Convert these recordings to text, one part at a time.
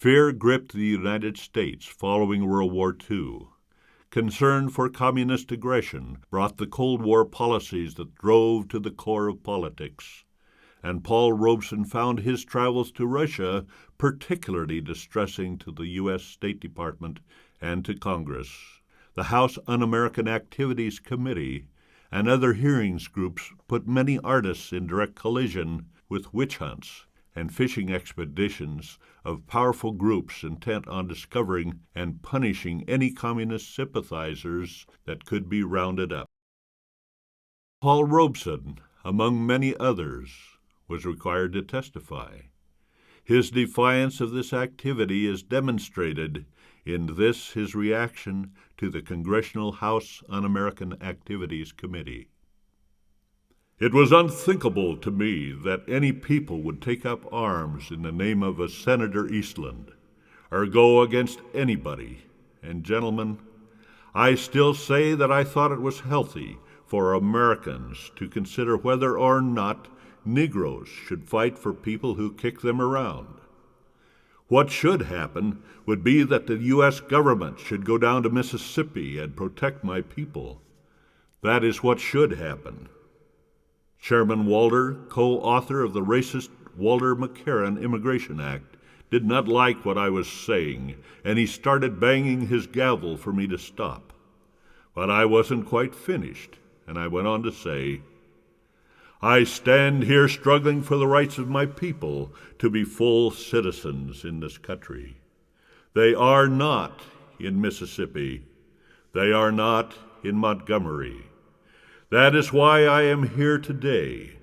Fear gripped the United States following World War II. Concern for communist aggression brought the Cold War policies that drove to the core of politics, and Paul Robeson found his travels to Russia particularly distressing to the U.S. State Department and to Congress. The House Un-American Activities Committee and other hearings groups put many artists in direct collision with witch hunts and fishing expeditions of powerful groups intent on discovering and punishing any communist sympathizers that could be rounded up. Paul Robeson, among many others, was required to testify. His defiance of this activity is demonstrated in this his reaction to the Congressional House Un-American Activities Committee. It was unthinkable to me that any people would take up arms in the name of a Senator Eastland, or go against anybody. And gentlemen, I still say that I thought it was healthy for Americans to consider whether or not Negroes should fight for people who kick them around. What should happen would be that the U.S. government should go down to Mississippi and protect my people. That is what should happen. Chairman Walter, co-author of the racist Walter McCarran Immigration Act, did not like what I was saying, and he started banging his gavel for me to stop. But I wasn't quite finished, and I went on to say, I stand here struggling for the rights of my people to be full citizens in this country. They are not in Mississippi. They are not in Montgomery. That is why I am here today.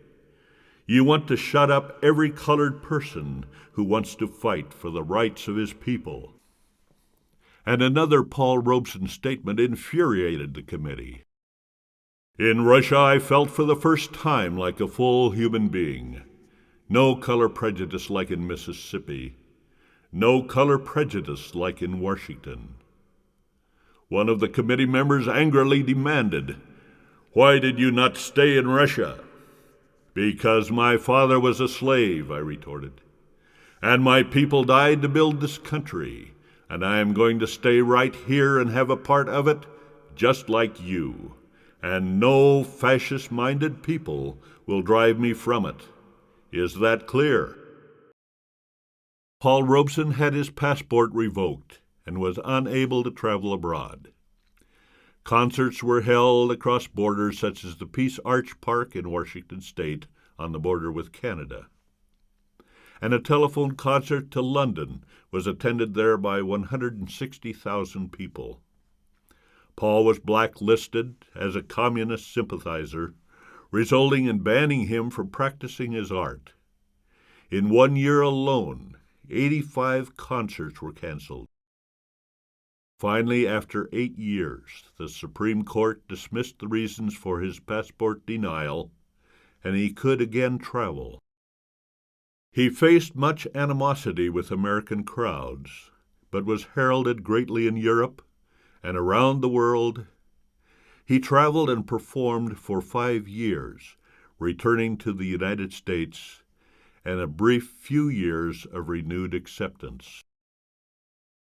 You want to shut up every colored person who wants to fight for the rights of his people. And another Paul Robeson statement infuriated the committee. In Russia, I felt for the first time like a full human being. No color prejudice like in Mississippi. No color prejudice like in Washington. One of the committee members angrily demanded, "Why did you not stay in Russia?" "Because my father was a slave," I retorted, "and my people died to build this country, and I am going to stay right here and have a part of it just like you, and no fascist-minded people will drive me from it. Is that clear?" Paul Robeson had his passport revoked and was unable to travel abroad. Concerts were held across borders such as the Peace Arch Park in Washington State on the border with Canada. And a telephone concert to London was attended there by 160,000 people. Paul was blacklisted as a communist sympathizer, resulting in banning him from practicing his art. In 1 year alone, 85 concerts were canceled. Finally, after 8 years, the Supreme Court dismissed the reasons for his passport denial, and he could again travel. He faced much animosity with American crowds, but was heralded greatly in Europe and around the world. He traveled and performed for 5 years, returning to the United States, and a brief few years of renewed acceptance.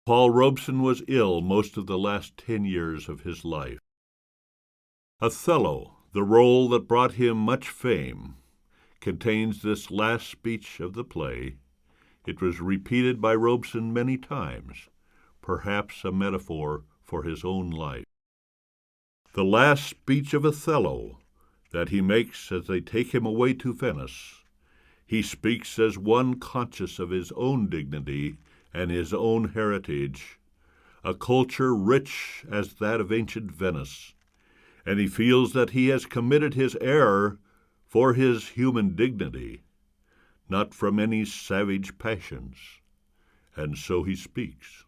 Paul Robeson was ill most of the last 10 years of his life. Othello, the role that brought him much fame, contains this last speech of the play. It was repeated by Robeson many times, perhaps a metaphor for his own life. The last speech of Othello that he makes as they take him away to Venice, he speaks as one conscious of his own dignity and his own heritage, a culture rich as that of ancient Venice, and he feels that he has committed his error for his human dignity, not from any savage passions, and so he speaks.